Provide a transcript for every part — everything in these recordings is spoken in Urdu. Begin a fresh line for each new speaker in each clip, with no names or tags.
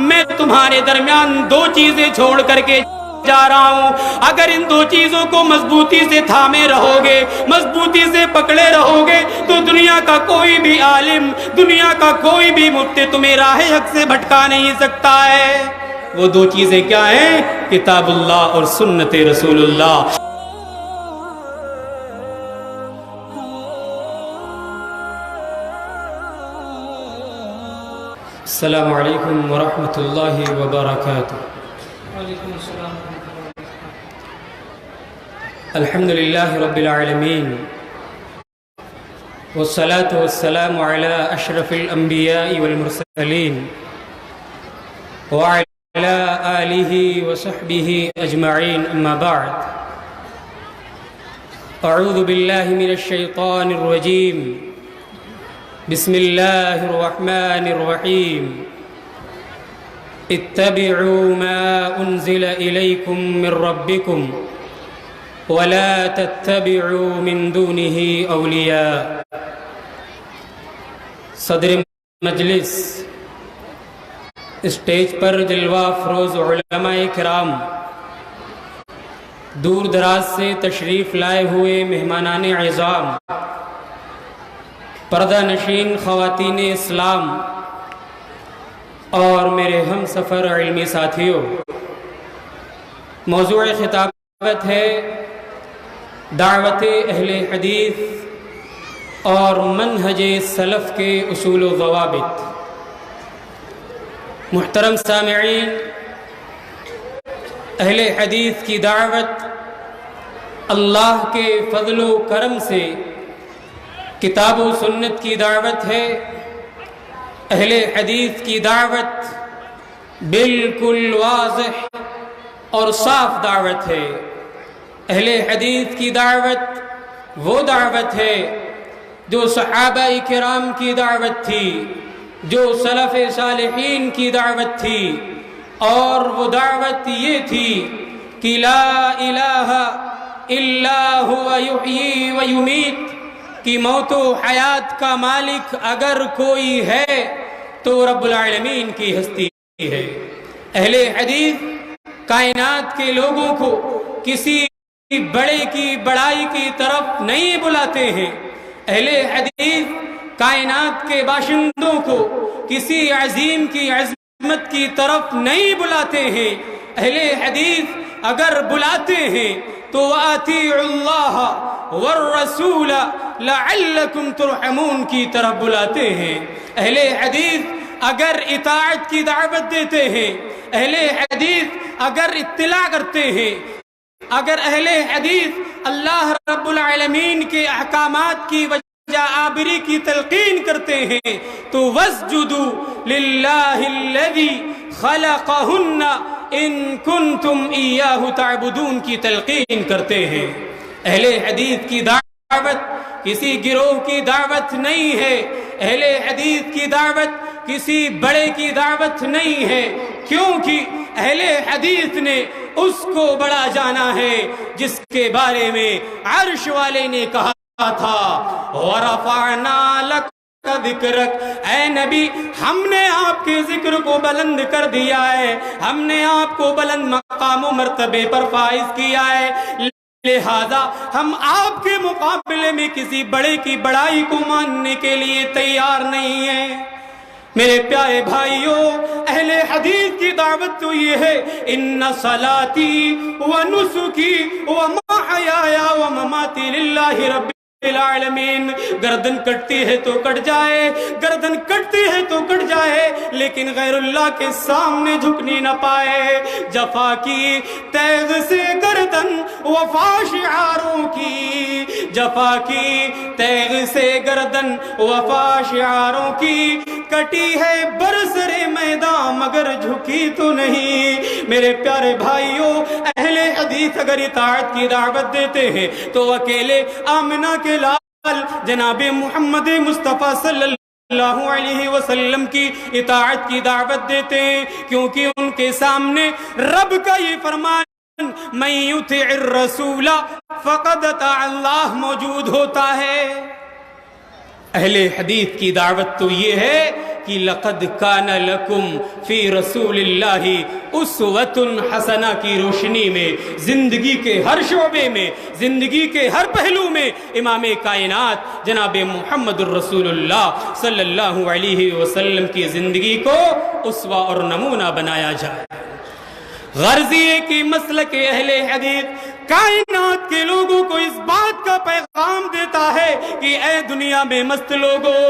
میں تمہارے درمیان دو چیزیں چھوڑ کر کے جا رہا ہوں، اگر ان دو چیزوں کو مضبوطی سے تھامے رہو گے، مضبوطی سے پکڑے رہو گے، تو دنیا کا کوئی بھی عالم، دنیا کا کوئی بھی مفتی تمہیں راہ حق سے بھٹکا نہیں سکتا ہے۔ وہ دو چیزیں کیا ہیں؟ کتاب اللہ اور سنت رسول اللہ۔ السلام علیکم ورحمۃ اللہ وبرکاتہ۔
وعلیکم السلام۔
الحمد للہ رب العالمین، والصلاة والسلام علی اشرف الانبیاء والمرسلین، وعلی آلہ وصحبہ اجمعین، اما بعد۔ اعوذ باللہ من الشیطان الرجیم، بسم اللہ الرحمن الرحیم۔ اتبعوا ما انزل الیکم من ربکم ولا تتبعوا من دونه اولیاء۔ صدر مجلس، اسٹیج پر جلوہ افروز علماء کرام، دور دراز سے تشریف لائے ہوئے مہمانان اعظام، پردہ نشین خواتین اسلام اور میرے ہم سفر علمی ساتھیوں، موضوع خطابت ہے دعوت اہل حدیث اور منہج سلف کے اصول و ضوابط۔ محترم سامعین، اہل حدیث کی دعوت اللہ کے فضل و کرم سے کتاب و سنت کی دعوت ہے۔ اہل حدیث کی دعوت بالکل واضح اور صاف دعوت ہے۔ اہل حدیث کی دعوت وہ دعوت ہے جو صحابہ کرام کی دعوت تھی، جو سلف صالحین کی دعوت تھی، اور وہ دعوت یہ تھی کہ لا الہ الا هو یحیی و یمیت، کہ موت و حیات کا مالک اگر کوئی ہے تو رب العالمین کی ہستی ہے۔ اہل حدیث کائنات کے لوگوں کو کسی بڑے کی بڑائی کی طرف نہیں بلاتے ہیں۔ اہل حدیث کائنات کے باشندوں کو کسی عظیم کی عظمت کی طرف نہیں بلاتے ہیں۔ اہل حدیث اگر بلاتے ہیں تو اطیعوا اللہ والرسول لعلکم ترحمون کی طرف بلاتے ہیں۔ اہل حدیث اگر اطاعت کی دعوت دیتے ہیں، اہل حدیث اگر اطلاع کرتے ہیں، اگر اہل حدیث اللہ رب العالمین کے احکامات کی وجہ آبری کی تلقین کرتے ہیں تو وَاسْجُدُوا لِلَّهِ الَّذِي خَلَقَهُنَّ ان کنتم ایاہ تعبدون کی تلقین کرتے ہیں۔ اہل حدیث کی دعوت کسی گروہ کی دعوت نہیں ہے، اہل حدیث کی دعوت کسی بڑے کی دعوت نہیں ہے، کیونکہ اہل حدیث نے اس کو بڑا جانا ہے جس کے بارے میں عرش والے نے کہا تھا وَرَفَعْنَا لَكَ ذکرک، اے نبی ہم نے آپ کے ذکر کو بلند کر دیا ہے، ہم نے آپ کو بلند مقام و مرتبے پر فائز کیا ہے، لہذا ہم آپ کے مقابلے میں کسی بڑے کی بڑائی کو ماننے کے لیے تیار نہیں ہیں۔ میرے پیارے بھائیوں، اہل حدیث کی دعوت تو یہ ہے ان صلاتی و نسکی و محیای و مماتی للہ رب العالمین۔ گردن کٹتی ہے تو کٹ جائے، گردن کٹتی ہے تو کٹ جائے، لیکن غیر اللہ کے سامنے جھکنی نہ پائے۔ جفا کی تیغ سے گردن وفا شعاروں کی، جفا کی تیغ سے گردن وفا شعاروں کی، کٹی ہے برسر میدان مگر جھکی تو نہیں۔ میرے پیارے بھائیوں، اہل حدیث اگر اطاعت کی دعوت دیتے ہیں تو اکیلے آمنہ کے لال جناب محمد مصطفیٰ صلی اللہ علیہ وسلم کی اطاعت کی دعوت دیتے ہیں، کیونکہ ان کے سامنے رب کا یہ فرمان من یطع الرسول فقد اطاع اللہ موجود ہوتا ہے۔ اہل حدیث کی دعوت تو یہ ہے کہ لقد کان لکم فی رسول اللہ اسوۃ حسنہ کی روشنی میں زندگی کے ہر شعبے میں، زندگی کے ہر پہلو میں امام کائنات جناب محمد الرسول اللہ صلی اللہ علیہ وسلم کی زندگی کو اسوہ اور نمونہ بنایا جائے۔ غرض یہ کہ مسلک اہل حدیث کائنات کے لوگوں کو اس بات کا پیغام دیتا ہے کہ اے دنیا میں مست لوگوں،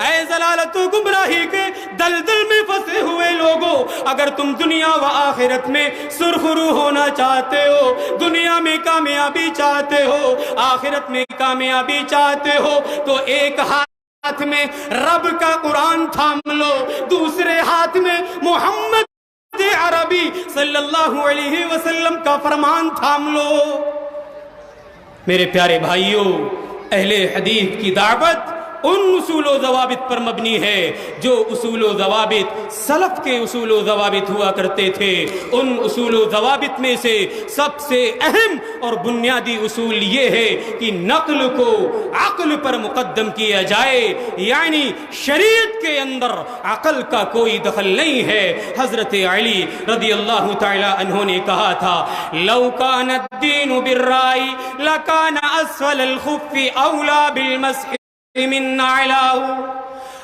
اے ضلالت و گمراہی کے دلدل میں پھنسے ہوئے لوگوں، اگر تم دنیا و آخرت میں سرخرو ہونا چاہتے ہو، دنیا میں کامیابی چاہتے ہو، آخرت میں کامیابی چاہتے ہو، تو ایک ہاتھ میں رب کا قرآن تھام لو، دوسرے ہاتھ میں محمد عربی صلی اللہ علیہ وسلم کا فرمان تھام لو۔ میرے پیارے بھائیوں، اہل حدیث کی دعوت ان اصول و ضوابط پر مبنی ہے جو اصول و ضوابط سلف کے اصول و ضوابط ہوا کرتے تھے۔ ان اصول و ضوابط میں سے سب سے اہم اور بنیادی اصول یہ ہے کہ نقل کو عقل پر مقدم کیا جائے، یعنی شریعت کے اندر عقل کا کوئی دخل نہیں ہے۔ حضرت علی رضی اللہ تعالی عنہ نے کہا تھا، لو کان الدین بالرائے لکان اسفل الخف اولا بالمسح من اعلاہ۔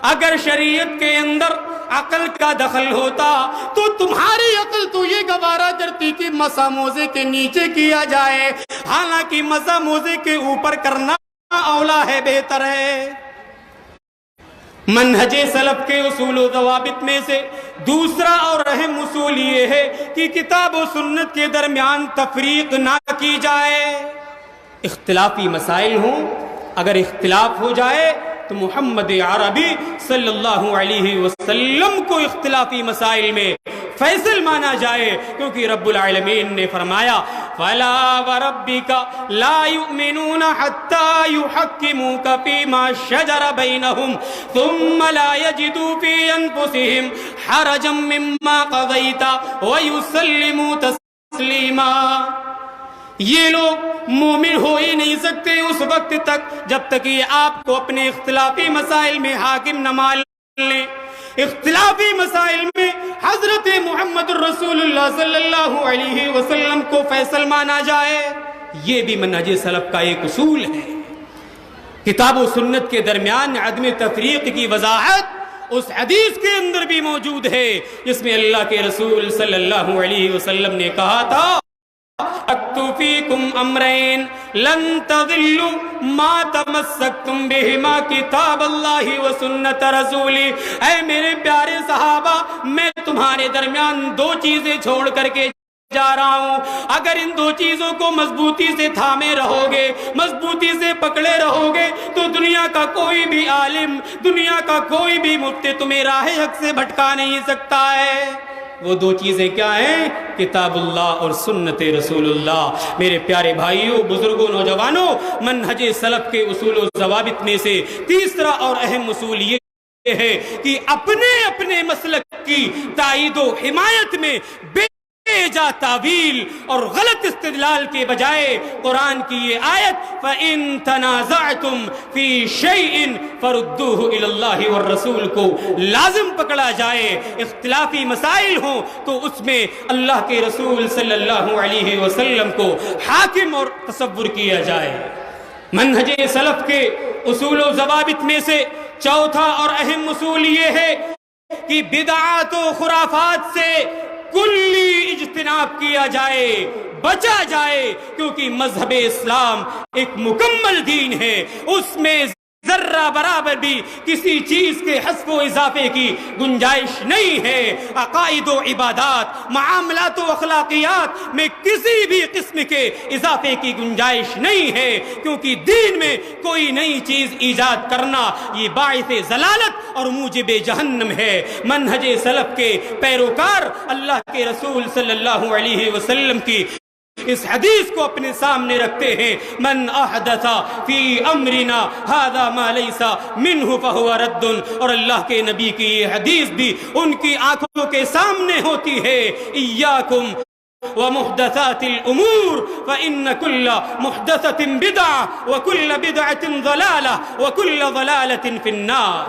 اگر شریعت کے اندر عقل کا دخل ہوتا تو تمہاری عقل تو یہ گوارا کرتی کہ مسا موزے کے نیچے کیا جائے، حالانکہ مسا موزے کے اوپر کرنا اولا ہے، بہتر ہے۔ منہج سلف کے اصول و ضوابط میں سے دوسرا اور اہم اصول یہ ہے کہ کتاب و سنت کے درمیان تفریق نہ کی جائے۔ اختلافی مسائل ہوں، اگر اختلاف ہو جائے تو محمد عربی صلی اللہ علیہ وسلم کو اختلافی مسائل میں فیصل مانا جائے، کیونکہ رب العالمین نے فرمایا فَلَا وَرَبِّكَ لَا يُؤْمِنُونَ حَتَّى يُحَكِّمُوكَ فِي مَا شَجَرَ بَيْنَهُمْ ثُمَّ لَا يَجِدُوا فِي أَنفُسِهِمْ حَرَجًا مِّمَّا قَضَيْتَ وَيُسَلِّمُوا تَسْلِيمًا۔ یہ لوگ مومن ہو ہی نہیں سکتے اس وقت تک جب تک یہ آپ کو اپنے اختلافی مسائل میں حاکم نہ مان لیں۔ اختلافی مسائل میں حضرت محمد الرسول اللہ صلی اللہ علیہ وسلم کو فیصل مانا جائے، یہ بھی منہج سلف کا ایک اصول ہے۔ کتاب و سنت کے درمیان عدم تفریق کی وضاحت اس حدیث کے اندر بھی موجود ہے جس میں اللہ کے رسول صلی اللہ علیہ وسلم نے کہا تھا، اکتب فیکم امرین لن تضلوا ما تمسکتم بہما کتاب اللہ و سنت رسولی۔ اے میرے پیارے صحابہ، میں تمہارے درمیان دو چیزیں چھوڑ کر کے جا رہا ہوں، اگر ان دو چیزوں کو مضبوطی سے تھامے رہو گے، مضبوطی سے پکڑے رہو گے، تو دنیا کا کوئی بھی عالم، دنیا کا کوئی بھی مفتی تمہیں راہ حق سے بھٹکا نہیں سکتا ہے۔ وہ دو چیزیں کیا ہیں؟ کتاب اللہ اور سنت رسول اللہ۔ میرے پیارے بھائیوں، بزرگوں، نوجوانوں، منہج سلف کے اصول و ضوابط میں سے تیسرا اور اہم اصول یہ ہے کہ اپنے اپنے مسلک کی تائید و حمایت میں بے جا تعویل اور غلط استدلال کے بجائے قرآن کی یہ آیت فَإِن تَنَازَعْتُمْ فِي شَيْءٍ فَرُدُّوهُ إِلَى اللَّهِ وَالرَّسُولِ کو لازم پکڑا جائے۔ اختلافی مسائل ہوں تو اس میں اللہ کے رسول صلی اللہ علیہ وسلم کو حاکم اور تصور کیا جائے۔ منہج سلف کے اصول و ضوابط میں سے چوتھا اور اہم اصول یہ ہے کہ بدعات و خرافات سے کلی اجتناب کیا جائے، بچا جائے، کیونکہ مذہب اسلام ایک مکمل دین ہے، اس میں ذرہ برابر بھی کسی چیز کے حذف و اضافے کی گنجائش نہیں ہے۔ عقائد و عبادات، معاملات و اخلاقیات میں کسی بھی قسم کے اضافے کی گنجائش نہیں ہے، کیونکہ دین میں کوئی نئی چیز ایجاد کرنا یہ باعث ضلالت اور موجب جہنم ہے۔ منہج سلف کے پیروکار اللہ کے رسول صلی اللہ علیہ وسلم کی اس حدیث کو اپنے سامنے رکھتے ہیں، من احدث فی امرنا ھذا ما لیس منہ فہو رد، اور اللہ کے نبی کی یہ حدیث بھی ان کی آنکھوں کے سامنے ہوتی ہے، ایاکم ومحدثات الامور فان کل محدثۃ بدعہ وکل بدعۃ ضلالہ وکل ضلالۃ فی النار۔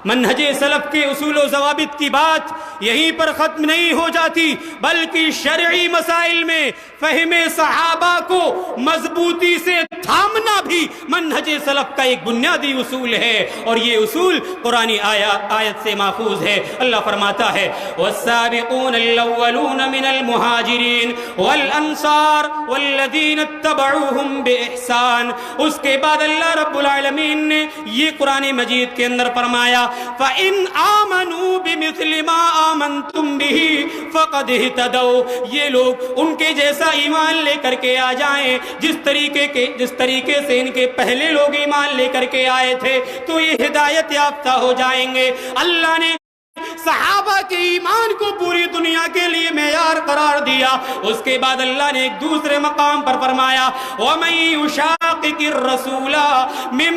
منہج سلف کے اصول و ضوابط کی بات یہیں پر ختم نہیں ہو جاتی، بلکہ شرعی مسائل میں فہم صحابہ کو مضبوطی سے تھامنا بھی منہج سلف کا ایک بنیادی اصول ہے، اور یہ اصول قرآنی آیت سے ماخوذ ہے۔ اللہ فرماتا ہے والسابقون الاولون من المہاجرین والانصار والذین اتبعوہم باحسان۔ اس کے بعد اللہ رب العالمین نے یہ قرآن مجید کے اندر فرمایا فَإِنْ آمَنُوا بِمِثْلِ مَا آمَنْتُمْ بِهِ فَقَدْ اهْتَدَوْا، یہ لوگ ان کے جیسا ایمان لے کر کے آ جائیں جس طریقے سے ان کے پہلے لوگ ایمان لے کر کے آئے تھے تو یہ ہدایت یافتہ ہو جائیں گے۔ اللہ نے صحابہ کے ایمان کو پوری دنیا کے لیے معیار قرار دیا۔ اس کے بعد اللہ نے ایک دوسرے مقام پر فرمایا وَمَن يُشَاقِقِ الرَّسُولَ مِن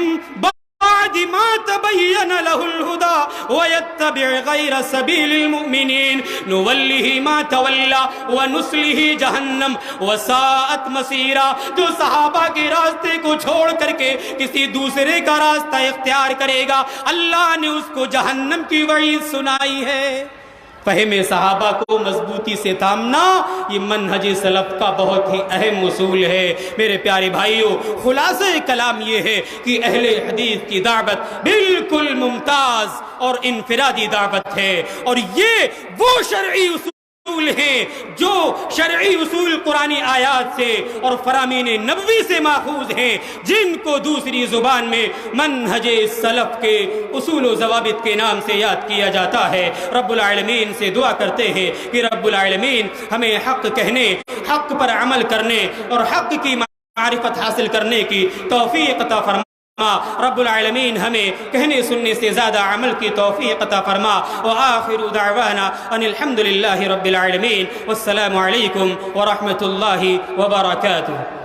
بعد ما تبين له الهدى ويتبع غير سبيل المؤمنين نوله ما تولى ونصله جهنم وساءت مصيرا۔ جو صحابہ کے راستے کو چھوڑ کر کے کسی دوسرے کا راستہ اختیار کرے گا اللہ نے اس کو جہنم کی وعید سنائی ہے۔ فہم صحابہ کو مضبوطی سے تھامنا یہ منہج سلف کا بہت ہی اہم اصول ہے۔ میرے پیارے بھائیوں، خلاصہ کلام یہ ہے کہ اہل حدیث کی دعوت بالکل ممتاز اور انفرادی دعوت ہے، اور یہ وہ شرعی اصول ہیں جو شرعی اصول قرآنی آیات سے اور فرامین نبوی سے ماخوذ ہیں، جن کو دوسری زبان میں منہج سلف کے اصول و ضوابط کے نام سے یاد کیا جاتا ہے۔ رب العالمین سے دعا کرتے ہیں کہ رب العالمین ہمیں حق کہنے، حق پر عمل کرنے اور حق کی معرفت حاصل کرنے کی توفیق عطا فرما۔ رب العالمین ہمیں کہنے سننے سے زیادہ عمل کی توفیق عطا فرما۔ وآخر دعوانا ان الحمد للہ رب العالمین، والسلام علیکم ورحمۃ اللہ وبرکاتہ۔